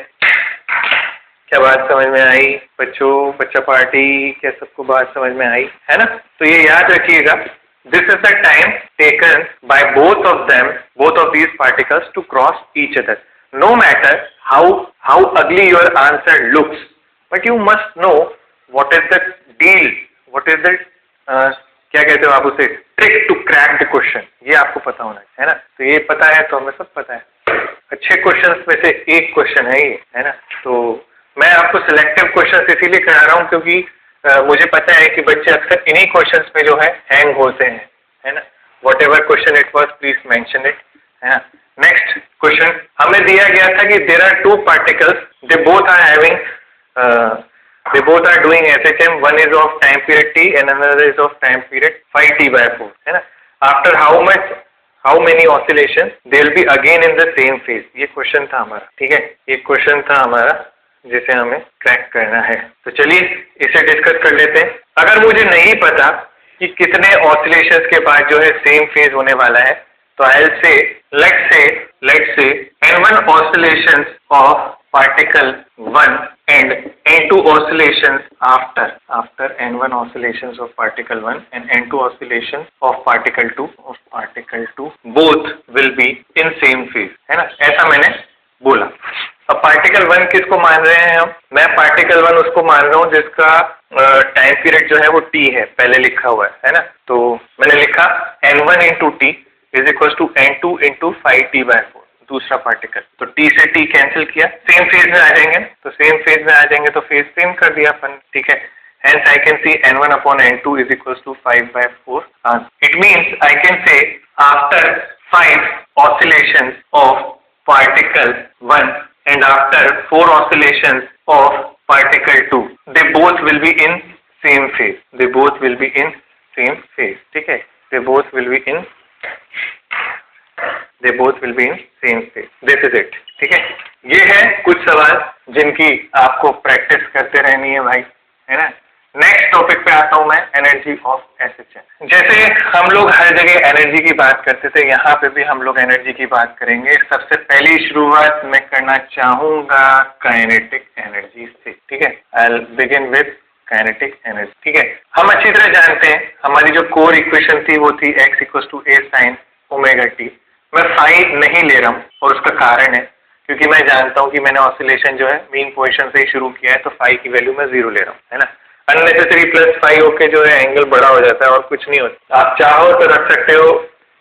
क्या बात समझ में आई बच्चों, बच्चा पार्टी, क्या सबको बात समझ में आई, है ना? तो ये याद रखिएगा, this is the time taken by both of them, both of these particles to cross each other, no matter how ugly your answer looks, but you must know what is the deal, what is the क्या कहते हो आप उसे, trick to crack the question, ये आपको पता होना है ना। तो ये पता है तो हमें सब पता है, अच्छे क्वेश्चंस में से एक क्वेश्चन है ये, है ना। तो मैं आपको सिलेक्टिव क्वेश्चंस इसीलिए करा रहा हूँ क्योंकि मुझे पता है कि बच्चे अक्सर इन्हीं क्वेश्चंस में जो है हैंग होते हैं, है ना। Whatever question it was, please mention it, है ना। नेक्स्ट क्वेश्चन हमें दिया गया था कि there are two particles, they both are having, they both are doing SHM, one is of time period t and another is of time period phi t/4, है ना। After how many oscillations they will be again in the same phase, ये question था हमारा, ठीक है, ये question था हमारा जिसे हमें क्रैक करना है। तो चलिए इसे डिस्कस कर लेते हैं। अगर मुझे नहीं पता कि कितने ऑसिलेशंस के बाद जो है सेम फेज होने वाला है, तो I will say let's say n1 oscillations of particle 1 and n2 oscillations after n1 oscillations of particle 1 and n2 oscillations of particle 2 both will be in same phase, है ना। ऐसा मैंने बोला। अब पार्टिकल 1 किसको मान रहे हैं हम, मैं पार्टिकल 1 उसको मान रहा हूँ जिसका टाइम पीरियड जो है वो t है, पहले लिखा हुआ है ना। तो मैंने लिखा n1 into t is equals to n2 into phi t/4, दूसरा पार्टिकल। तो t से t कैंसिल किया, सेम फेज में आ जाएंगे, तो सेम फेज में आ जाएंगे तो फेज सेम कर दिया अपन, ठीक है। Hence I can see n1 upon n2 is equals to 5/4। It means I can say after 5 oscillations of particle 1 and after 4 oscillations of particle 2, they both will be in same phase, they both will be in same phase, ठीक है, they both will be in same phase, this is it, ठीक है। ये है कुछ सवाल जिनकी आपको प्रैक्टिस करते रहनी है भाई, है ना। नेक्स्ट टॉपिक पे आता हूं मैं, एनर्जी ऑफ SHM। जैसे हम लोग हर जगह एनर्जी की बात करते थे, यहाँ पे भी हम लोग एनर्जी की बात करेंगे। सबसे पहली शुरुआत मैं करना चाहूंगा काइनेटिक एनर्जी से, ठीक है। I will begin with kinetic energy, ठीक है। हम अच्छी तरह जानते हैं हमारी जो कोर इक्वेशन थी वो थी x = a sin omega t। मैं फाई नहीं ले रहा हूँ और उसका कारण है क्योंकि मैं जानता हूँ कि मैंने ऑसिलेशन जो है मीन पोजीशन से ही शुरू किया है, तो फाई की वैल्यू मैं 0 ले रहा हूँ, है ना। अननेसेसरी प्लस फाई होके जो है एंगल बड़ा हो जाता है और कुछ नहीं होता। आप चाहो तो रख सकते हो,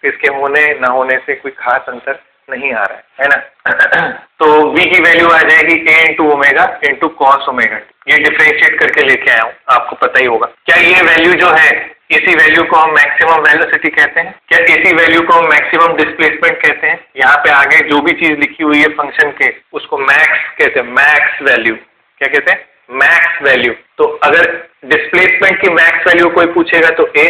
इसके होने ना होने से कोई खास अंतर नहीं आ रहा है ना। तो v की वैल्यू आ जाएगी a into omega into cos omega T. ये डिफरेंशिएट करके लेके आया हूँ, आपको पता ही होगा। क्या ये वैल्यू जो है, इसी वैल्यू को हम मैक्सिमम वेलोसिटी कहते हैं? क्या इसी वैल्यू को हम मैक्सिमम डिस्प्लेसमेंट कहते हैं? यहाँ पे आगे जो भी चीज लिखी हुई है फंक्शन के, उसको मैक्स कहते हैं, मैक्स वैल्यू। क्या कहते हैं? Max value. तो अगर डिस्प्लेसमेंट की मैक्स वैल्यू कोई पूछेगा तो a,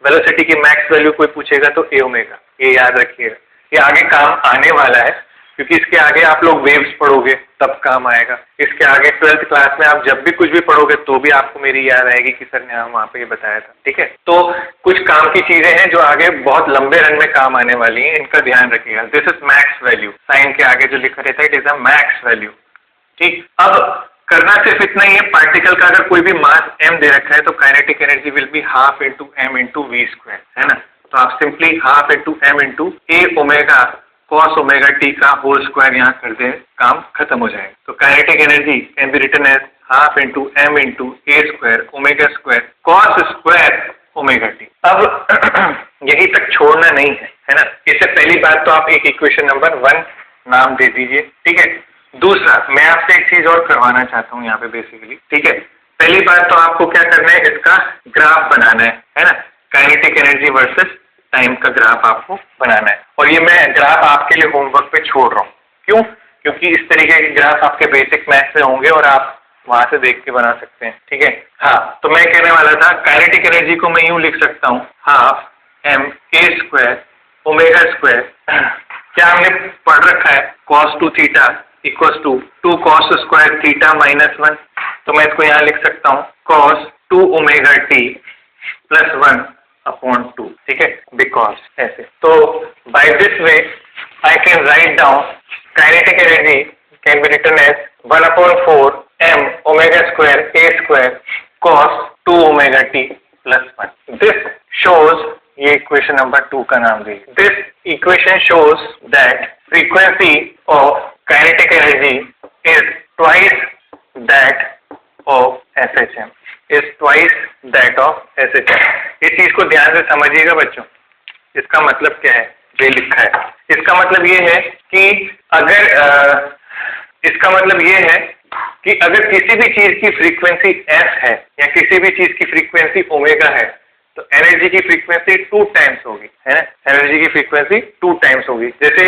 वेलोसिटी की मैक्स वैल्यू कोई पूछेगा तो a ओमेगा। ये याद रखिएगा, ये आगे काम आने वाला है, क्योंकि इसके आगे आप लोग वेव्स पढ़ोगे तब काम आएगा। इसके आगे 12th क्लास में आप जब भी कुछ भी पढ़ोगे तो भी आपको मेरी याद आएगी कि सर ने वहाँ पे ये बताया था। ठीक है, तो कुछ काम की चीजें हैं जो आगे बहुत लंबे रन में काम आने वाली हैं, इनका ध्यान रखिएगा। This is max value, sine के आगे जो लिखा रहता है it is a max value. ठीक, अब करना सिर्फ इतना ही है, पार्टिकल का अगर कोई भी मास m दे रखा है तो kinetic energy will be half into M into V square, है ना। तो आप simply half into M into A omega cos omega T का होल स्क्वायर यहाँ कर दे, काम खत्म हो जाएगा। तो kinetic energy can be written as half into M into A square omega square cos square omega T. अब यही तक छोड़ना नहीं है ना। इससे पहली बात तो आप एक इक्वेशन नंबर 1 नाम दे दीजिए। ठीक है, दूसरा मैं आपसे एक चीज और करवाना चाहता हूँ यहाँ पे बेसिकली। ठीक है, पहली बात तो आपको क्या करना है, इसका ग्राफ बनाना है ना। काइनेटिक एनर्जी वर्सेस टाइम का ग्राफ आपको बनाना है, और ये मैं ग्राफ आपके लिए होमवर्क पे छोड़ रहा हूँ। क्यों? क्योंकि इस तरीके के ग्राफ आपके बेसिक मैथ्स में होंगे और आप वहां से देख के बना सकते हैं। ठीक है, हाँ, तो मैं कहने वाला था काइनेटिक एनर्जी को मैं यूं लिख सकता हूँ, half m a square omega square. क्या हमने पढ़ रखा है, cos 2 theta equals to 2 cos square theta minus 1। तो मैं इसको यहाँ लिख सकता हूँ cos 2 omega T plus 1 upon 2। ठीक है, बिकॉज ऐसे। तो by this way I can write down kinetic energy can be written as 1/4 m omega square a square cos 2 omega T plus 1। This shows, ये इक्वेशन नंबर 2 का नाम दीजिए। This equation shows that frequency of kinetic energy is twice that of SHM, is twice that of SHM। इस चीज को ध्यान से समझिएगा बच्चों। इसका मतलब क्या है, ये लिखा है, इसका मतलब ये है कि अगर इसका मतलब ये है कि अगर किसी भी चीज की फ्रीक्वेंसी f है या किसी भी चीज की फ्रीक्वेंसी ओमेगा है तो एनर्जी की फ्रीक्वेंसी 2 टाइम्स होगी, है ना। एनर्जी की फ्रीक्वेंसी 2 टाइम्स होगी। जैसे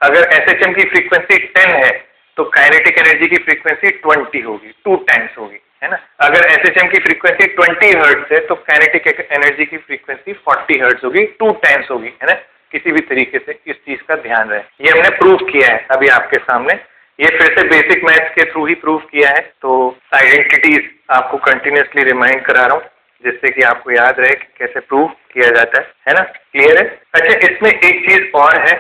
अगर SHM की फ्रीक्वेंसी 10 है तो काइनेटिक एनर्जी की फ्रीक्वेंसी 20 होगी, 2 टाइम्स होगी, है ना। अगर SHM की फ्रीक्वेंसी 20 हर्ट्ज है तो काइनेटिक एनर्जी की फ्रीक्वेंसी 40 हर्ट्ज होगी, 2 टाइम्स होगी, है ना। किसी भी तरीके से इस चीज का ध्यान रहे। ये हमने प्रूव किया है अभी आपके सामने, ये फिर से बेसिक मैथ्स के थ्रू ही प्रूव किया है। तो आइडेंटिटीज आपको कंटिन्यूसली रिमाइंड करा रहा हूँ जिससे कि आपको याद रहे कि कैसे प्रूव किया जाता है ना। क्लियर है? अच्छा, इसमें एक चीज और है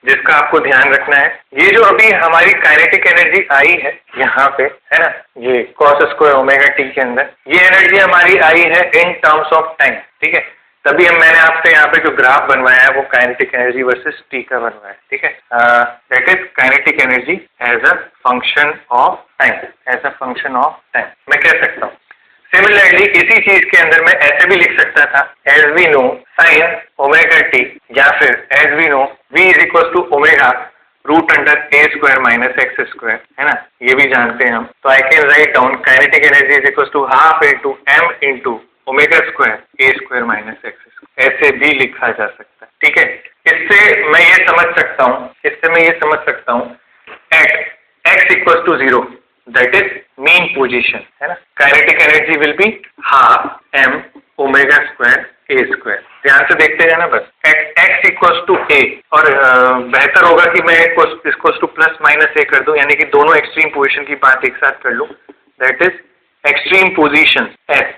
जिसका आपको ध्यान रखना है। ये जो अभी हमारी काइनेटिक एनर्जी आई है यहाँ पे, है ना, ये cos स्क्वायर ओमेगा टी के अंदर, ये एनर्जी हमारी आई है इन टर्म्स ऑफ टाइम। ठीक है, तभी मैंने आपसे यहाँ पे जो ग्राफ बनवाया है वो काइनेटिक एनर्जी वर्सेस टी का बनवाया है। ठीक है, that is kinetic energy as a function of time, as a function of time मैं कह सकता हूँ। सिमिलरली इसी चीज के अंदर मैं ऐसे भी लिख सकता था, as we know sine omega t, या फिर as we know v is equal to omega root under a square minus x square, है ना, ये भी जानते हैं हम। तो I can write down kinetic energy is equal to half into M into omega square a square minus x square, ऐसे भी लिखा जा सकता है। ठीक है, इससे मैं ये समझ सकता हूँ at x equal to 0 that is mean position, है ना। Kinetic energy will be half m omega square a square. ध्यान से देखते जाना बस। At x equal to a, और बेहतर होगा कि मैं इसको टू प्लस माइनस ए कर दूं, यानी कि दोनों एक्सट्रीम पोजीशन की बात एक साथ कर लूं। That is extreme position S.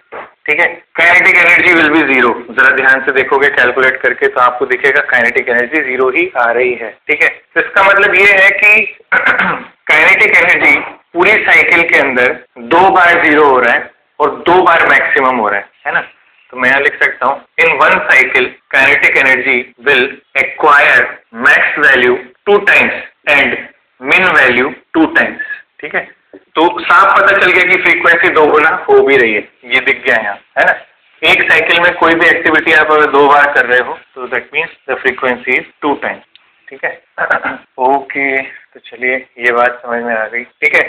ठीक है, काइनेटिक एनर्जी विल बी 0। जरा ध्यान से देखोगे कैलकुलेट करके तो आपको दिखेगा काइनेटिक एनर्जी 0 ही आ रही है। ठीक है, तो इसका मतलब ये है कि काइनेटिक एनर्जी पूरी साइकिल के अंदर 2 बार 0 हो रहा है और 2 बार मैक्सिमम हो रहा है ना। तो मैं यहाँ लिख सकता हूँ in one cycle kinetic energy will acquire max value 2 times and मिन वैल्यू 2 टाइम्स। ठीक है, तो साफ पता चल गया कि फ्रीक्वेंसी 2 गुना हो भी रही है, ये दिख गया यहाँ, है ना। एक साइकिल में कोई भी एक्टिविटी आप अगर 2 बार कर रहे हो तो that means the frequency is 2 times. ठीक है। ओके, तो चलिए ये बात समझ में आ गई। ठीक है,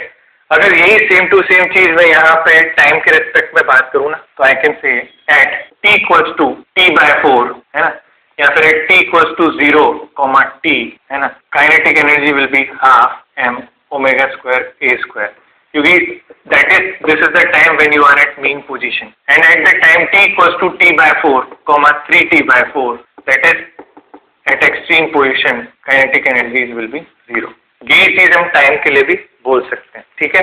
अगर यही सेम टू सेम चीज मैं यहाँ पे टाइम के रेस्पेक्ट में बात करूँ ना, तो I can say at t equals to t/4, है ना, या फिर at t equals to 0, t, है ना, kinetic energy will be half m omega square a square, क्योंकि this is the time when you are at mean position, and at the time t equals to t/4, 3t/4, that is at extreme position kinetic energies will be 0। ये चीज हम time के लिए भी बोल सकते हैं। ठीक है,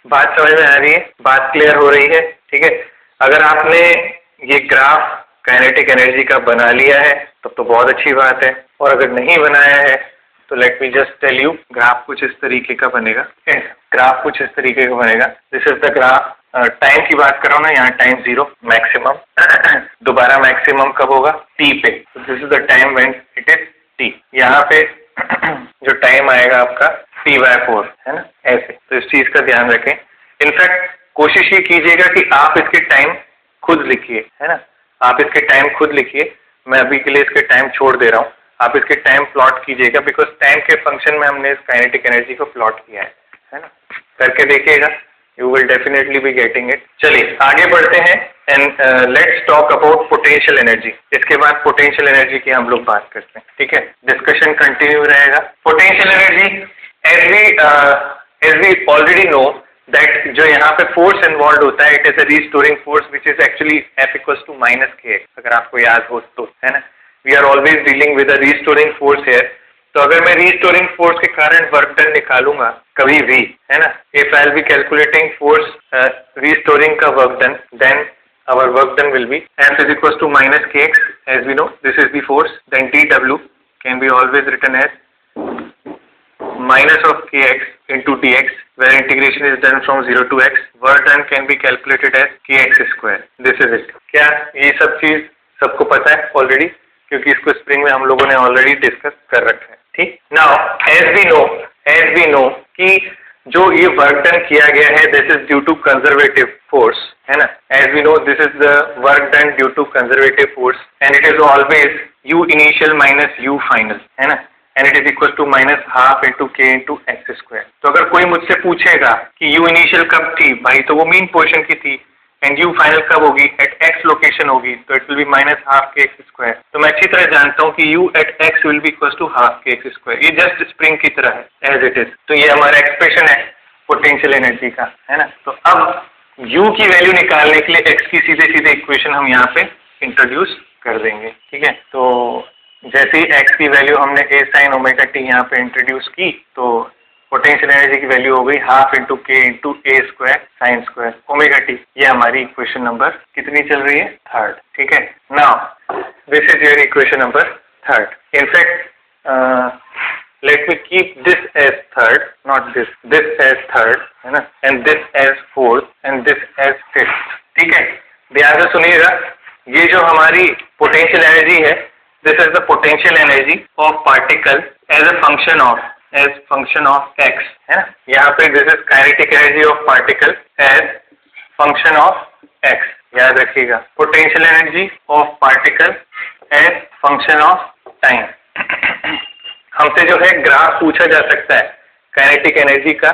बात समझ में आ रही है, बात क्लियर हो रही है। ठीक है, अगर आपने ये ग्राफ काइनेटिक एनर्जी का बना लिया है तब तो बहुत अच्छी बात है, और अगर नहीं बनाया है तो let me just tell you, graph कुछ इस तरीके का बनेगा। ग्राफ कुछ इस तरीके का बनेगा। This is the graph, time की बात कर रहा हूँ ना, यहाँ टाइम 0 मैक्सिमम, दोबारा मैक्सिमम कब होगा, t पे। This is the time when it is t। यहाँ पे जो टाइम आएगा आपका t/4, है ना, ऐसे। तो इस चीज का ध्यान रखें। इनफैक्ट कोशिश ये कीजिएगा कि आप इसके टाइम खुद लिखिए, है ना, आप इसके टाइम खुद लिखिए। मैं अभी के लिए इसके टाइम छोड़ दे रहा हूँ, आप इसके टाइम प्लॉट कीजिएगा, बिकॉज टाइम के फंक्शन में हमने इस काइनेटिक एनर्जी को प्लॉट किया है ना। करके देखिएगा, you will definitely be getting it. चलिए आगे बढ़ते हैं and let's talk about potential energy. इसके बाद पोटेंशियल एनर्जी की हम लोग बात करते हैं। ठीक है, डिस्कशन कंटिन्यू रहेगा। Potential energy as we already know that जो यहाँ पे फोर्स इन्वॉल्व होता है, it is a restoring force which is actually F equals to -k, अगर आपको याद हो तो, है ना। We are always dealing with a restoring force here. तो अगर मैं रीस्टोरिंग फोर्स के कारण वर्क डन निकालूंगा कभी भी, है ना, if I will be calculating force restoring का work done, then our work done will be F is equals to -kx, as we know this is the force, then dW can be always written as minus of kx into dx, where integration is done from 0 to x. Work done can be calculated as kx square. This is it। क्या ये सब चीज सबको पता है already, क्योंकि इसको spring में हम लोगों ने ऑलरेडी डिस्कस कर रखा है। ठीक, नाउ एज वी नो कि जो ये वर्क डन किया गया है, this is due to conservative force, है ना। As we know this is the work done due to conservative force, and it is always u initial minus u final, है ना, and it is equal to -12 into k into x square. तो अगर कोई मुझसे पूछेगा कि u initial कब थी, भाई तो वो मीन पोजीशन की थी, एंड u फाइनल कब होगी, एट x लोकेशन होगी, तो it will be -12 kx square. तो मैं अच्छी तरह जानता हूँ कि u at x will be equal to ½ kx square. ये जस्ट स्प्रिंग की तरह है एज इट इज। तो ये हमारा एक्सप्रेशन है पोटेंशियल एनर्जी का, है ना। तो अब u की वैल्यू निकालने के लिए x की सीधे इक्वेशन हम यहाँ पे इंट्रोड्यूस कर देंगे। ठीक है, तो जैसे ही x की वैल्यू हमने a sin ओमेगा t यहाँ पे इंट्रोड्यूस की, तो पोटेंशियल एनर्जी की वैल्यू हो गई ½ into k into a square sine square omega t। ये हमारी इक्वेशन नंबर कितनी चल रही है, 3rd। ठीक है, now this is your equation number 3rd। In fact let me keep this as 3rd, not this as 3rd, है ना, and this as 4th and this as 5th। ठीक है, ध्यान से सुनिएगा, ये जो हमारी पोटेंशियल एनर्जी है, this is the potential energy of particle as a function of x, है ना। यहाँ पे this is kinetic energy of particle as function of x, याद रखिएगा, potential energy of particle as function of time। हमसे जो है ग्राफ पूछा जा सकता है काइनेटिक एनर्जी का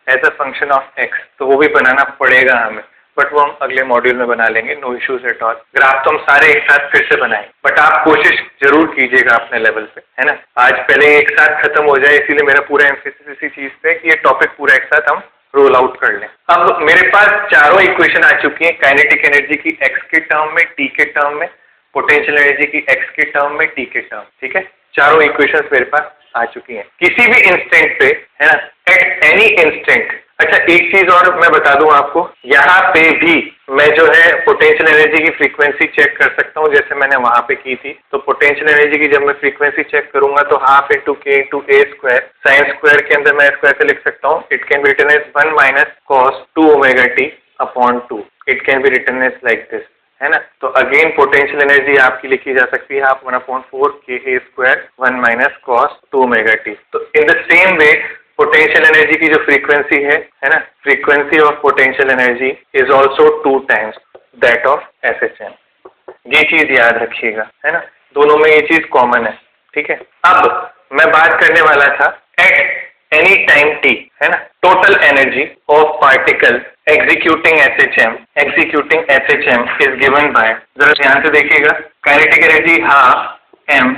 as a function of x, तो वो भी बनाना पड़ेगा हमें, बट वो हम अगले मॉड्यूल में बना लेंगे, no issues at all. Graph तो हम सारे एक साथ फिर से बनाएं, बट आप कोशिश जरूर कीजिएगा अपने लेवल पे, है ना। आज पहले एक साथ खत्म हो जाए, इसीलिए मेरा पूरा एम्फेसिस इसी चीज पे कि ये टॉपिक पूरा एक साथ हम रोल आउट कर लें। अब मेरे पास चारों इक्वेशन आ चुकी है, काइनेटिक एनर्जी की एक्स के टर्म में, टी के टर्म में, पोटेंशियल एनर्जी की एक्स के टर्म में, टी के टर्म। ठीक है, चारों इक्वेशंस मेरे पास आ चुकी हैं किसी भी इंस्टेंट पे, है ना, एट एनी इंस्टेंट। अच्छा, एक चीज और मैं बता दूं आपको, यहाँ पे भी मैं जो है पोटेंशियल एनर्जी की फ्रीक्वेंसी चेक कर सकता हूँ, जैसे मैंने वहां पे की थी। तो पोटेंशियल एनर्जी की जब मैं फ्रीक्वेंसी चेक करूंगा तो ½ into k into a square sine square के अंदर मैं स्क्वायर से लिख सकता हूँ, it can be written as 1 minus cos 2 omega t upon 2। It can be written as like this, है ना। तो अगेन पोटेंशियल एनर्जी आपकी लिखी जा सकती है आप 1/4 k a square 1 minus cos 2 omega t। तो in the same way potential energy की जो फ्रीक्वेंसी है ना, frequency of potential energy is also 2 times that of SHM। ये चीज याद रखिएगा, है ना, दोनों में ये चीज कॉमन है। ठीक है। अब मैं बात करने वाला था एट एनी टाइम t, है ना, total energy of particle executing SHM is given by, जरा ध्यान से देखिएगा, kinetic energy half m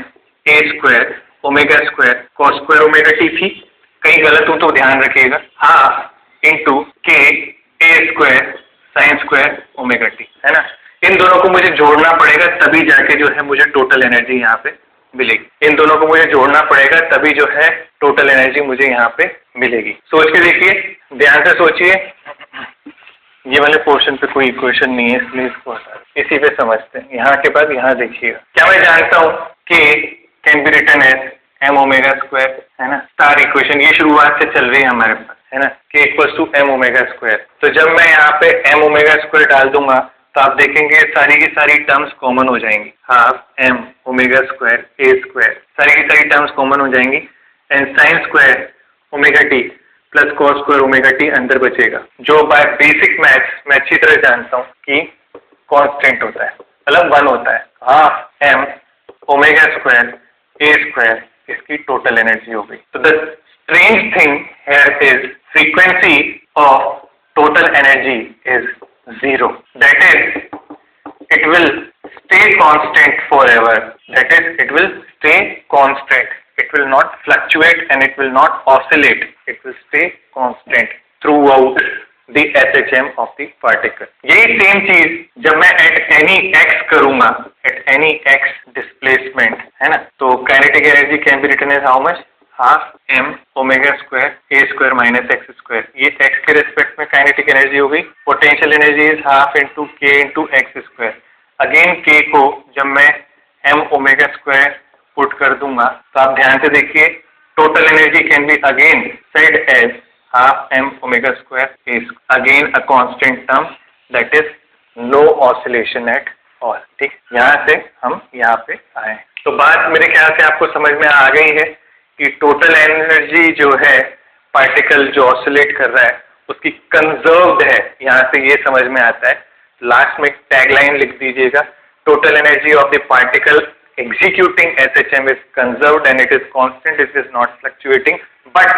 a square omega square cos square omega t थी, कहीं गलत हो तो ध्यान रखिएगा, half into k a square sine square omega t, है ना। इन दोनों को मुझे जोड़ना पड़ेगा तभी जाके जो है मुझे टोटल एनर्जी यहाँ पे मिलेगी। इन दोनों को मुझे जोड़ना पड़ेगा तभी जो है टोटल एनर्जी मुझे यहाँ पे मिलेगी। सोच के देखिए, ध्यान से सोचिए, ये वाले पोर्शन पे कोई इक्वेशन नहीं है इसलिए इसको हटा, इसी पे समझते हैं। यहाँ के बाद यहाँ देखिएगा, क्या मैं जानता हूँ कि can be written as m omega square, है ना, स्टार इक्वेशन, ये शुरुआत से चल रही है हमारे पास, है ना, k equals to m omega square. तो जब मैं यहाँ पे m ओमेगा स्क्वायर डाल दूंगा तो आप देखेंगे सारी की सारी टर्म्स कॉमन हो जाएंगी, half m omega square a square, सारी की सारी टर्म्स कॉमन हो जाएंगी, and sine square omega t plus cos square omega t अंदर बचेगा, जो बाय बेसिक मैथ्स मैं अच्छी तरह जानता हूँ कि कांस्टेंट होता है, मतलब 1 होता है। Half m omega square a square इसकी टोटल एनर्जी हो गई। तो the strange thing here is frequency of total energy is 0. That is, it will stay constant forever. That is, it will stay constant. It will not fluctuate and it will not oscillate. It will stay constant throughout the SHM of the particle. यही same चीज जब मैं at any x करूंगा, at any x displacement, है ना, तो kinetic energy can be written as how much? Half m omega square a square minus x square, ये x के रेस्पेक्ट में काइनेटिक एनर्जी हो गई। Potential energy is half into k into x square. Again k को जब मैं m omega square put कर दूंगा तो आप ध्यान से देखिए, total energy can be again said as half m omega square a, again a constant term, that is no oscillation at all. ठीक, यहाँ से हम यहाँ पे आए। तो बात मेरे ख्याल से आपको समझ में आ गई है कि टोटल एनर्जी जो है पार्टिकल जो ऑसिलेट कर रहा है उसकी कंजर्व्ड है, यहाँ से ये समझ में आता है। लास्ट में टैगलाइन लिख दीजिएगा, total energy of the particle executing SHM is conserved and it is constant, it is not fluctuating, but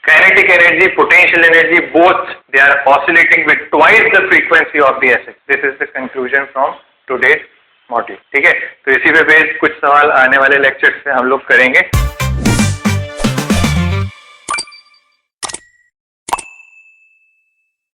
kinetic energy, potential energy, both they are oscillating with twice the frequency of the SH. This is the conclusion from today's module. ठीक है, तो इसी पे based कुछ सवाल आने वाले lectures में हम लोग करेंगे।